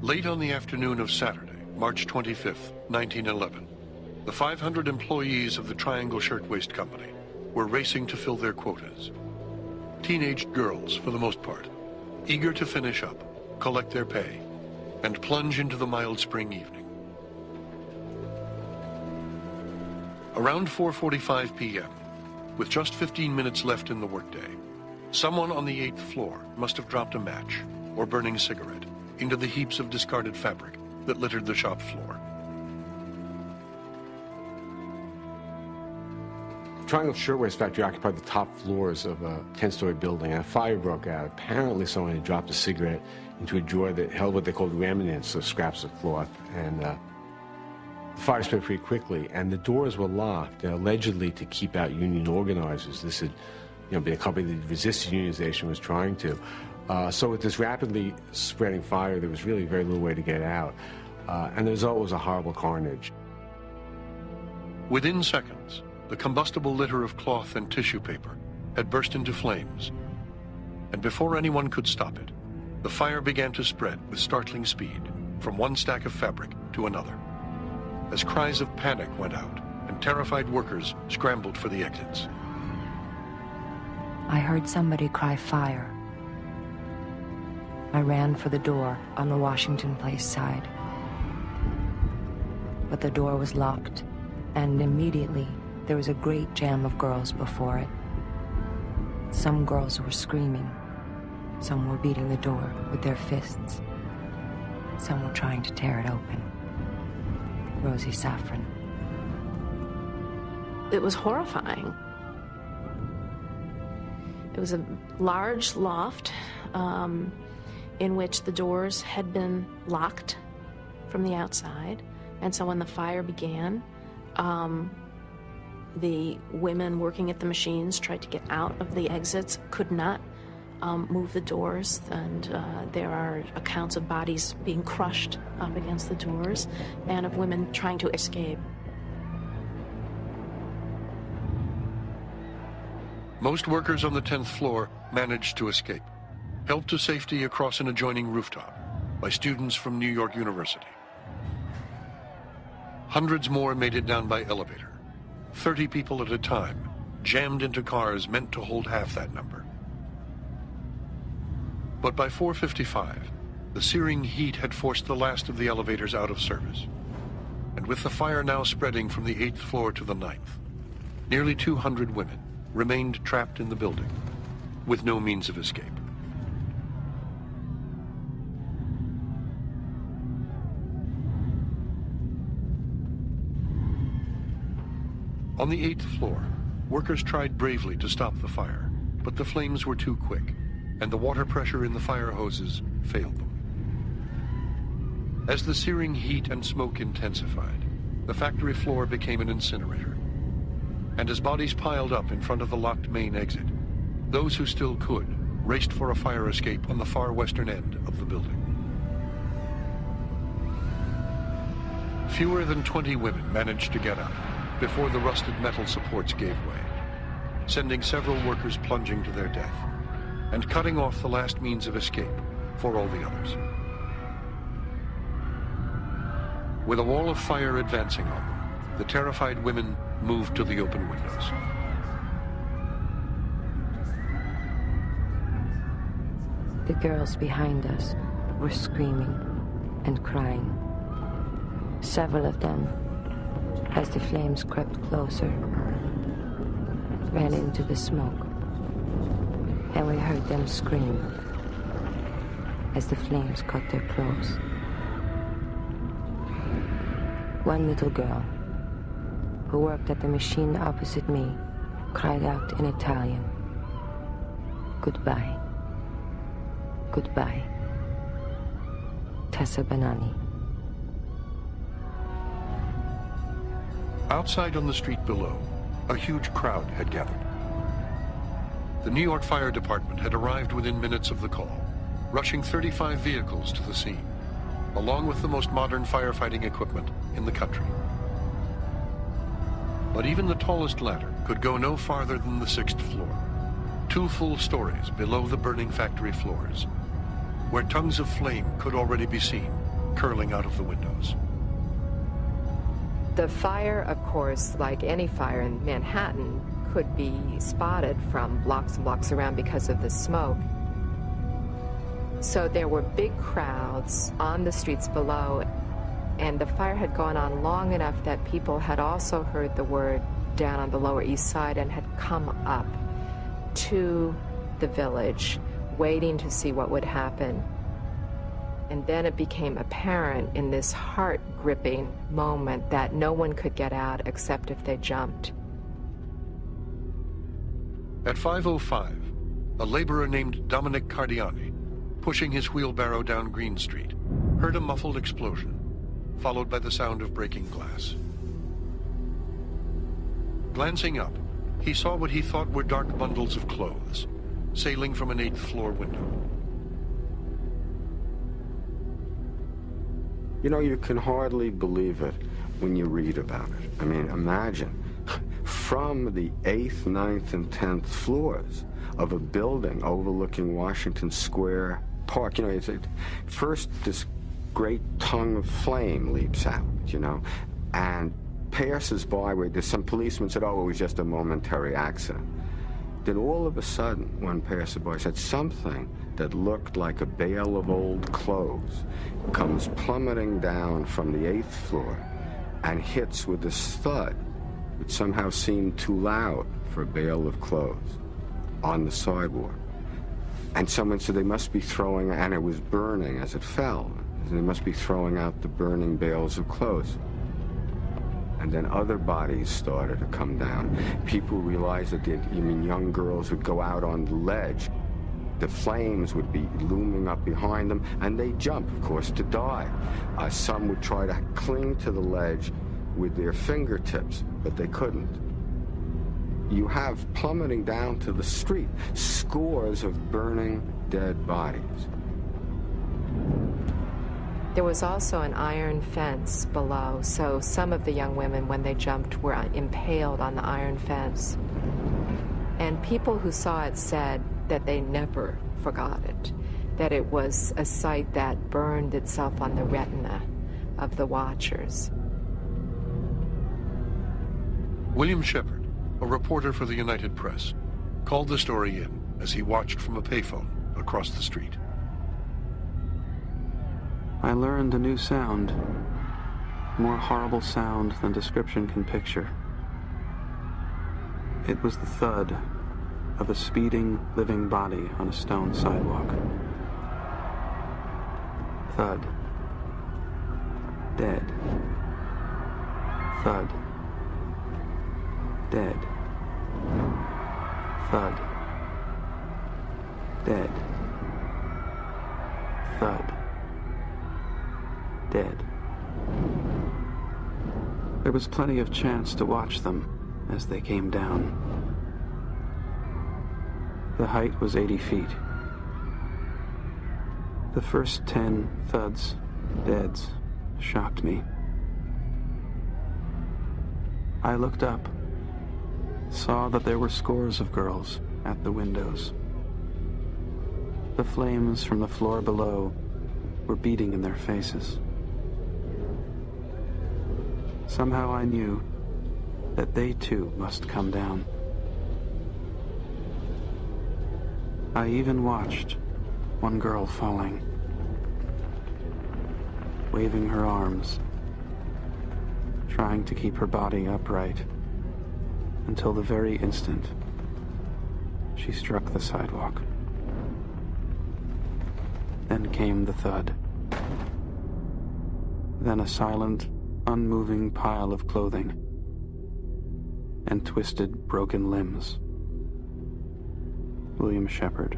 Late on the afternoon of Saturday, March 25th, 1911, the 500 employees of the Triangle Shirtwaist Company were racing to fill their quotas. Teenage girls, for the most part, eager to finish up, collect their pay, and plunge into the mild spring evening. Around 4:45 p.m., with just 15 minutes left in the workday, someone on the 8th floor must have dropped a match or burning cigarette into the heaps of discarded fabric that littered the shop floor. The Triangle Shirtwaist Factory occupied the top floors of a 10-story building, and a fire broke out. Apparently someone had dropped a cigarette into a drawer that held what they called remnants of scraps of cloth, and the fire spread pretty quickly, and the doors were locked, allegedly to keep out union organizers. This had been a company that resisted unionization, was trying to. So with this rapidly spreading fire, there was really very little way to get out. And the result was a horrible carnage. Within seconds, the combustible litter of cloth and tissue paper had burst into flames. And before anyone could stop it, the fire began to spread with startling speed from one stack of fabric to another, as cries of panic went out and terrified workers scrambled for the exits. I heard somebody cry fire. I ran for the door on the Washington Place side. But the door was locked, and immediately there was a great jam of girls before it. Some girls were screaming. Some were beating the door with their fists. Some were trying to tear it open. Rosie Safran. It was horrifying. It was a large loft in which the doors had been locked from the outside. And so when the fire began, the women working at the machines tried to get out of the exits, could not move the doors, and there are accounts of bodies being crushed up against the doors and of women trying to escape. Most workers on the 10th floor managed to escape, helped to safety across an adjoining rooftop by students from New York University. Hundreds more made it down by elevator, 30 people at a time, jammed into cars meant to hold half that number. But by 4:55, the searing heat had forced the last of the elevators out of service. And with the fire now spreading from the 8th floor to the 9th, nearly 200 women remained trapped in the building with no means of escape. On the 8th floor, workers tried bravely to stop the fire, but the flames were too quick, and the water pressure in the fire hoses failed them. As the searing heat and smoke intensified, the factory floor became an incinerator. And as bodies piled up in front of the locked main exit, those who still could raced for a fire escape on the far western end of the building. Fewer than 20 women managed to get out before the rusted metal supports gave way, sending several workers plunging to their death and cutting off the last means of escape for all the others. With a wall of fire advancing on them, the terrified women moved to the open windows. The girls behind us were screaming and crying. Several of them, as the flames crept closer, ran into the smoke, and we heard them scream as the flames cut their clothes. One little girl, who worked at the machine opposite me, cried out in Italian, "Goodbye. Goodbye. Tessa Banani." Outside on the street below, a huge crowd had gathered. The New York Fire Department had arrived within minutes of the call, rushing 35 vehicles to the scene, along with the most modern firefighting equipment in the country. But even the tallest ladder could go no farther than the 6th floor, 2 full stories below the burning factory floors, where tongues of flame could already be seen curling out of the windows. The fire, of course, like any fire in Manhattan, could be spotted from blocks and blocks around because of the smoke. So there were big crowds on the streets below, and the fire had gone on long enough that people had also heard the word down on the Lower East Side and had come up to the village, waiting to see what would happen. And then it became apparent in this heart-gripping moment that no one could get out except if they jumped. At 5:05, a laborer named Dominic Cardiani, pushing his wheelbarrow down Green Street, heard a muffled explosion, followed by the sound of breaking glass. Glancing up, he saw what he thought were dark bundles of clothes, sailing from an 8th floor window. You know, you can hardly believe it when you read about it. I mean, imagine, from the 8th, 9th, and 10th floors of a building overlooking Washington Square Park, you know, first this great tongue of flame leaps out, you know, and passes by where there's some policeman said, oh, it was just a momentary accident. Then all of a sudden, one passerby said something that looked like a bale of old clothes comes plummeting down from the 8th floor and hits with this thud, which somehow seemed too loud for a bale of clothes, on the sidewalk. And someone said they must be throwing, and it was burning as it fell, they must be throwing out the burning bales of clothes. And then other bodies started to come down. People realized that, young girls would go out on the ledge. The flames would be looming up behind them, and they'd jump, of course, to die. Some would try to cling to the ledge with their fingertips, but they couldn't. You have plummeting down to the street, scores of burning dead bodies. There was also an iron fence below, so some of the young women, when they jumped, were impaled on the iron fence. And people who saw it said that they never forgot it, that it was a sight that burned itself on the retina of the watchers. William Shepard, a reporter for the United Press, called the story in as he watched from a payphone across the street. I learned a new sound, more horrible sound than description can picture. It was the thud of a speeding, living body on a stone sidewalk. Thud. Dead. Thud. Dead. Thud. Dead. Thud. Dead. There was plenty of chance to watch them as they came down. The height was 80 feet. The first 10 thuds, deads, shocked me. I looked up, saw that there were scores of girls at the windows. The flames from the floor below were beating in their faces. Somehow I knew that they too must come down. I even watched one girl falling, waving her arms, trying to keep her body upright, until the very instant she struck the sidewalk. Then came the thud. Then a silent, unmoving pile of clothing and twisted, broken limbs. William Shepard.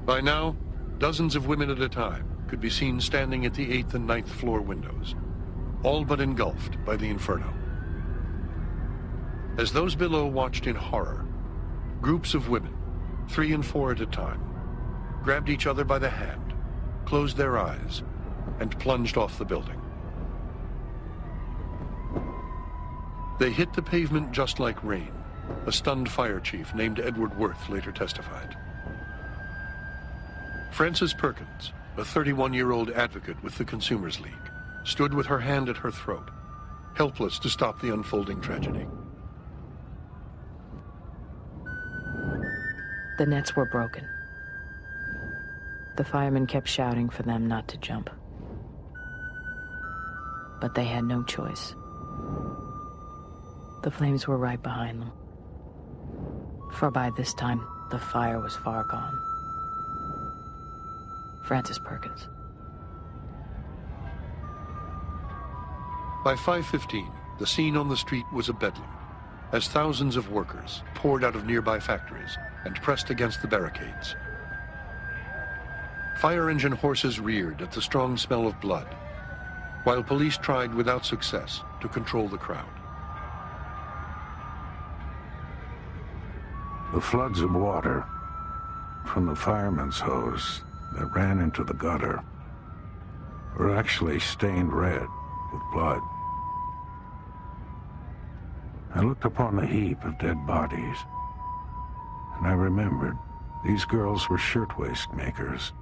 By now, dozens of women at a time could be seen standing at the 8th and 9th floor windows, all but engulfed by the inferno. As those below watched in horror, groups of women, 3 and 4 at a time, grabbed each other by the hand, closed their eyes, and plunged off the building. They hit the pavement just like rain, a stunned fire chief named Edward Worth later testified. Frances Perkins, a 31-year-old advocate with the Consumers League, stood with her hand at her throat, helpless to stop the unfolding tragedy. The nets were broken. The firemen kept shouting for them not to jump. But they had no choice. The flames were right behind them. For by this time, the fire was far gone. Frances Perkins. By 5:15, the scene on the street was a bedlam, as thousands of workers poured out of nearby factories and pressed against the barricades. Fire engine horses reared at the strong smell of blood, while police tried without success to control the crowd. The floods of water from the fireman's hose that ran into the gutter were actually stained red with blood. I looked upon the heap of dead bodies, and I remembered these girls were shirtwaist makers.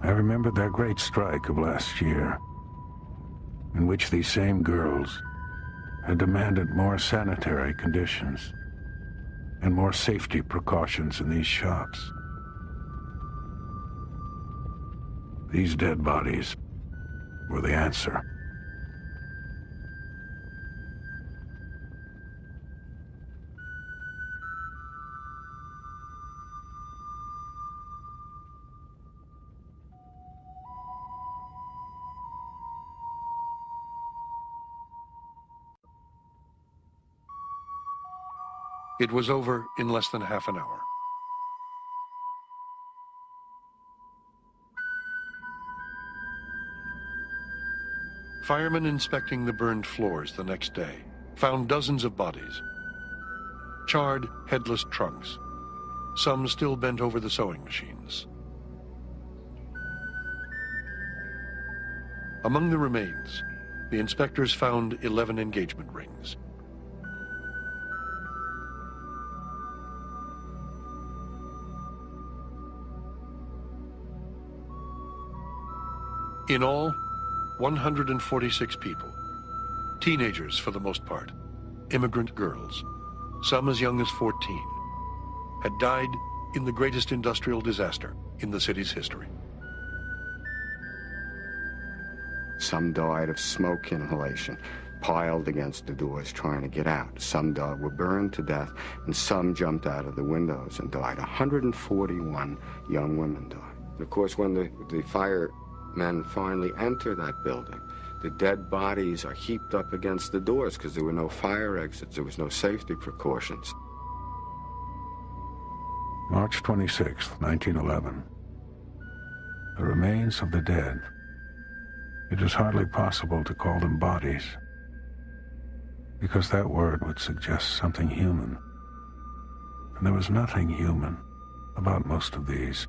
I remembered their great strike of last year, in which these same girls had demanded more sanitary conditions and more safety precautions in these shops. These dead bodies were the answer. It was over in less than half an hour. Firemen inspecting the burned floors the next day found dozens of bodies. Charred, headless trunks, some still bent over the sewing machines. Among the remains, the inspectors found 11 engagement rings. In all, 146 people, teenagers for the most part, immigrant girls, some as young as 14, had died in the greatest industrial disaster in the city's history. Some died of smoke inhalation, piled against the doors trying to get out. Some were burned to death, and some jumped out of the windows and died. 141 young women died. And of course, when the firemen finally enter that building, the dead bodies are heaped up against the doors because there were no fire exits, there was no safety precautions. March 26, 1911. The remains of the dead. It is hardly possible to call them bodies, because that word would suggest something human. And there was nothing human about most of these.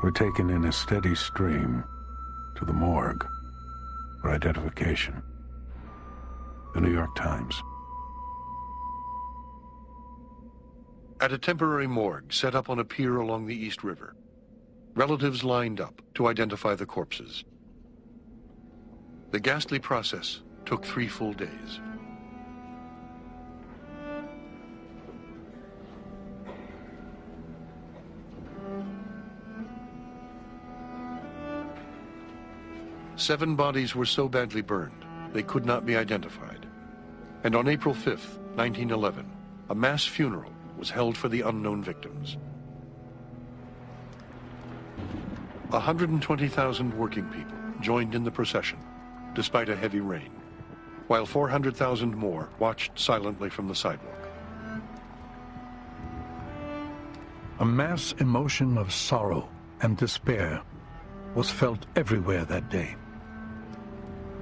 Were taken in a steady stream to the morgue for identification. The New York Times. At a temporary morgue set up on a pier along the East River, relatives lined up to identify the corpses. The ghastly process took 3 full days. Seven bodies were so badly burned, they could not be identified. And on April 5th, 1911, a mass funeral was held for the unknown victims. 120,000 working people joined in the procession, despite a heavy rain, while 400,000 more watched silently from the sidewalk. A mass emotion of sorrow and despair was felt everywhere that day.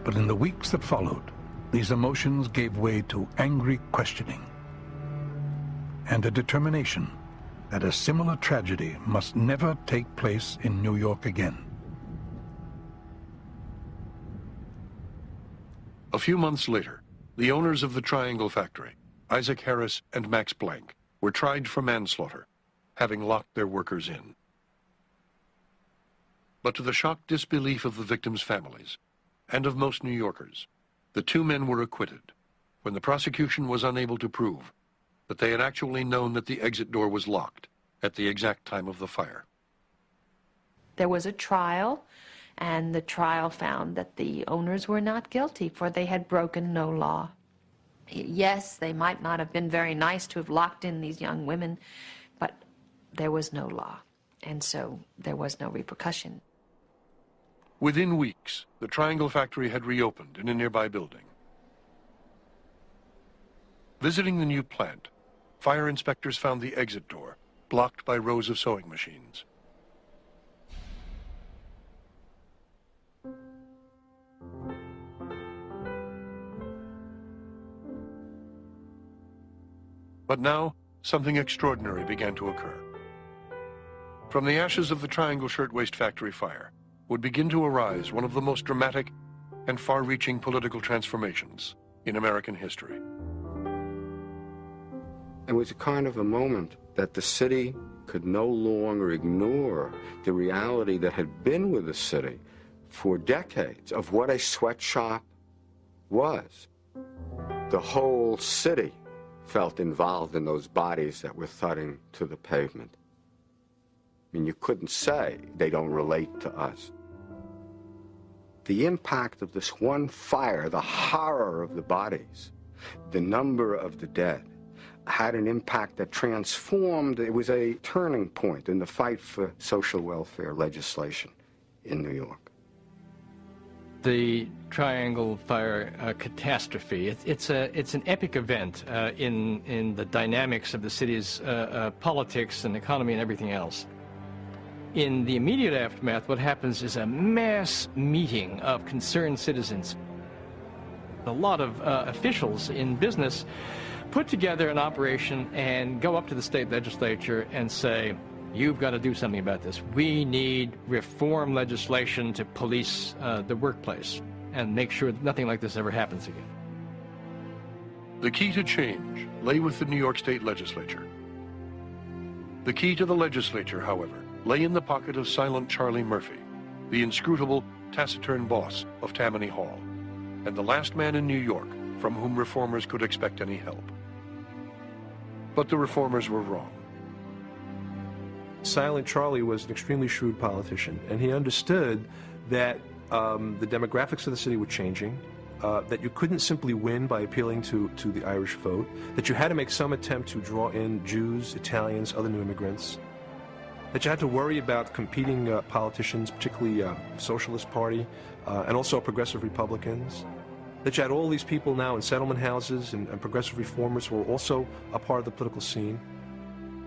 But in the weeks that followed, these emotions gave way to angry questioning and a determination that a similar tragedy must never take place in New York again. A few months later, the owners of the Triangle factory, Isaac Harris and Max Blank, were tried for manslaughter, having locked their workers in. But to the shocked disbelief of the victims' families, and of most New Yorkers, the two men were acquitted when the prosecution was unable to prove that they had actually known that the exit door was locked at the exact time of the fire. There was a trial, and the trial found that the owners were not guilty, for they had broken no law. Yes, they might not have been very nice to have locked in these young women, but there was no law, and so there was no repercussion. Within weeks, the Triangle factory had reopened in a nearby building. Visiting the new plant, fire inspectors found the exit door blocked by rows of sewing machines. But now, something extraordinary began to occur. From the ashes of the Triangle Shirtwaist factory fire would begin to arise one of the most dramatic and far-reaching political transformations in American history. It was a kind of a moment that the city could no longer ignore the reality that had been with the city for decades of what a sweatshop was. The whole city felt involved in those bodies that were thudding to the pavement. I mean, you couldn't say they don't relate to us. The impact of this one fire, the horror of the bodies, the number of the dead, had an impact that transformed. It was a turning point in the fight for social welfare legislation in New York. The Triangle Fire catastrophe, it's an epic event in the dynamics of the city's politics and economy and everything else. In the immediate aftermath, what happens is a mass meeting of concerned citizens. A lot of officials in business put together an operation and go up to the state legislature and say, you've got to do something about this. We need reform legislation to police the workplace and make sure that nothing like this ever happens again. The key to change lay with the New York State legislature. The key to the legislature, however, lay in the pocket of Silent Charlie Murphy, the inscrutable, taciturn boss of Tammany Hall, and the last man in New York from whom reformers could expect any help. But the reformers were wrong. Silent Charlie was an extremely shrewd politician, and he understood that the demographics of the city were changing, that you couldn't simply win by appealing to the Irish vote, that you had to make some attempt to draw in Jews, Italians, other new immigrants, that you had to worry about competing politicians, particularly Socialist Party, and also progressive Republicans, that you had all these people now in settlement houses and progressive reformers who were also a part of the political scene.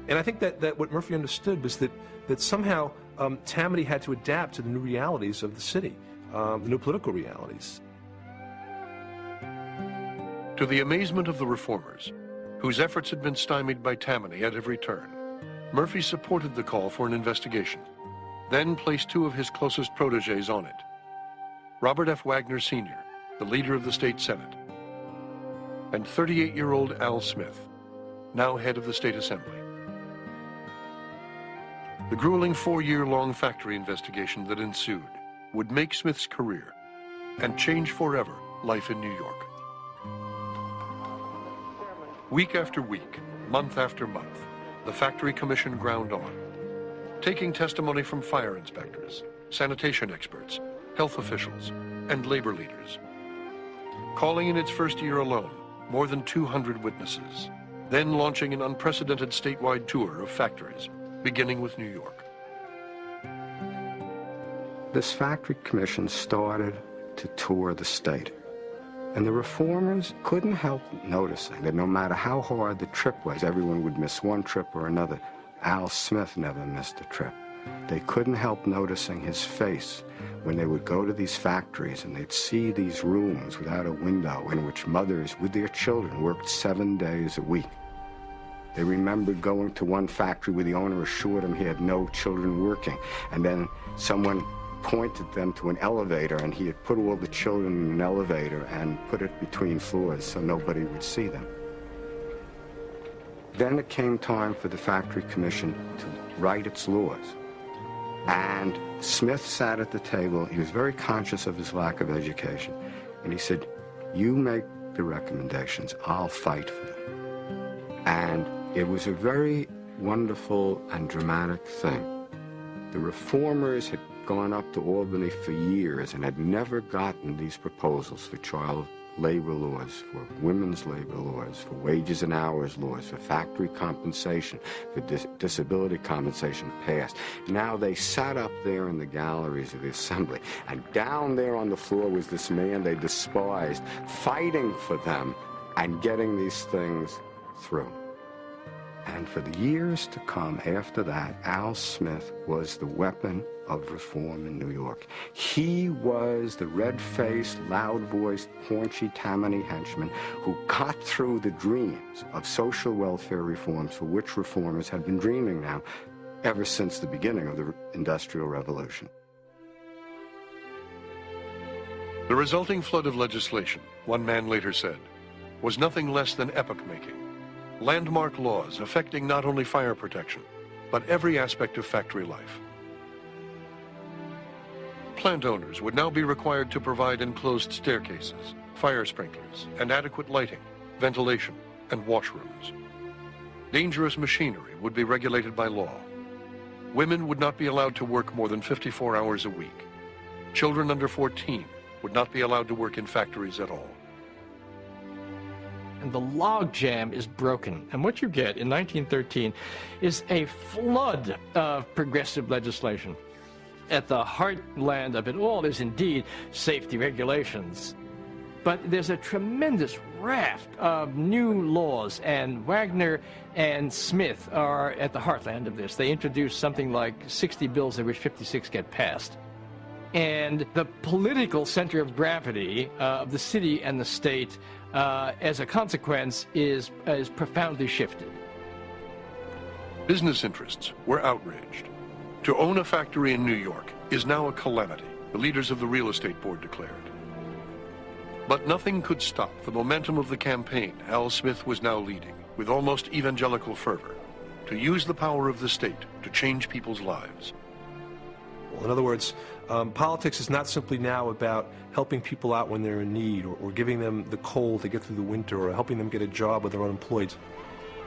And I think that what Murphy understood was that somehow Tammany had to adapt to the new realities of the city, the new political realities. To the amazement of the reformers, whose efforts had been stymied by Tammany at every turn, Murphy supported the call for an investigation, then placed two of his closest protégés on it. Robert F. Wagner Sr., the leader of the state Senate, and 38-year-old Al Smith, now head of the state assembly. The grueling 4-year-long factory investigation that ensued would make Smith's career and change forever life in New York. Week after week, month after month, the Factory Commission ground on, taking testimony from fire inspectors, sanitation experts, health officials, and labor leaders. Calling in its first year alone more than 200 witnesses, then launching an unprecedented statewide tour of factories, beginning with New York. This Factory Commission started to tour the state. And the reformers couldn't help noticing that no matter how hard the trip was, everyone would miss one trip or another. Al Smith never missed a trip. They couldn't help noticing his face when they would go to these factories and they'd see these rooms without a window in which mothers with their children worked 7 days a week. They remembered going to one factory where the owner assured him he had no children working, and then someone pointed them to an elevator, and he had put all the children in an elevator and put it between floors so nobody would see them. Then it came time for the Factory Commission to write its laws. And Smith sat at the table. He was very conscious of his lack of education. And he said, you make the recommendations, I'll fight for them. And it was a very wonderful and dramatic thing. The reformers had gone up to Albany for years and had never gotten these proposals for child labor laws, for women's labor laws, for wages and hours laws, for factory compensation, for disability compensation passed. Now they sat up there in the galleries of the assembly, and down there on the floor was this man they despised, fighting for them and getting these things through. And for the years to come after that, Al Smith was the weapon of reform in New York. He was the red-faced, loud-voiced, paunchy Tammany henchman who got through the dreams of social welfare reforms for which reformers had been dreaming now ever since the beginning of the Industrial Revolution. The resulting flood of legislation, one man later said, was nothing less than epoch-making. Landmark laws affecting not only fire protection, but every aspect of factory life. Plant owners would now be required to provide enclosed staircases, fire sprinklers, and adequate lighting, ventilation, and washrooms. Dangerous machinery would be regulated by law. Women would not be allowed to work more than 54 hours a week. Children under 14 would not be allowed to work in factories at all. And the logjam is broken. And what you get in 1913 is a flood of progressive legislation. At the heartland of it all is indeed safety regulations. But there's a tremendous raft of new laws, and Wagner and Smith are at the heartland of this. They introduce something like 60 bills, of which 56 get passed. And the political center of gravity of the city and the state, as a consequence, is profoundly shifted. Business interests were outraged. To own a factory in New York is now a calamity, the leaders of the real estate board declared. But nothing could stop the momentum of the campaign Al Smith was now leading, with almost evangelical fervor, to use the power of the state to change people's lives. In other words, politics is not simply now about helping people out when they're in need, or giving them the coal to get through the winter, or helping them get a job when they're unemployed.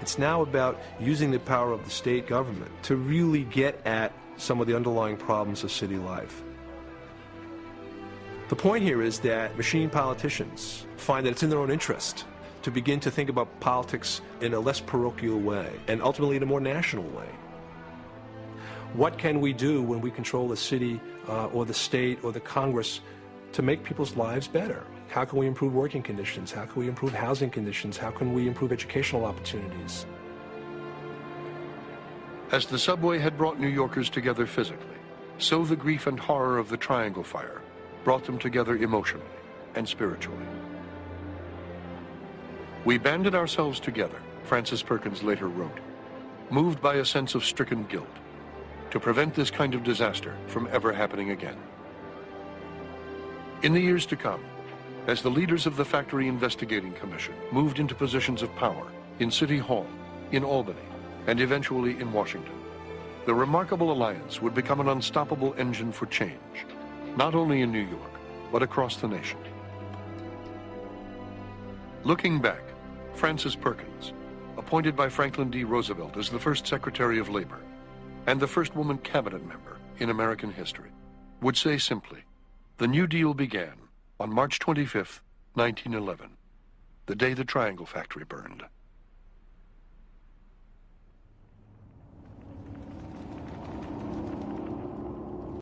It's now about using the power of the state government to really get at some of the underlying problems of city life. The point here is that machine politicians find that it's in their own interest to begin to think about politics in a less parochial way, and ultimately in a more national way. What can we do when we control the city or the state or the Congress to make people's lives better? How can we improve working conditions? How can we improve housing conditions? How can we improve educational opportunities? As the subway had brought New Yorkers together physically, so the grief and horror of the Triangle Fire brought them together emotionally and spiritually. We banded ourselves together, Francis Perkins later wrote, moved by a sense of stricken guilt, to prevent this kind of disaster from ever happening again. In the years to come, as the leaders of the Factory Investigating Commission moved into positions of power in City Hall, in Albany, and eventually in Washington, the remarkable alliance would become an unstoppable engine for change, not only in New York, but across the nation. Looking back, Francis Perkins, appointed by Franklin D. Roosevelt as the first Secretary of Labor, and the first woman cabinet member in American history, would say simply, the New Deal began on March 25th, 1911, the day the Triangle Factory burned.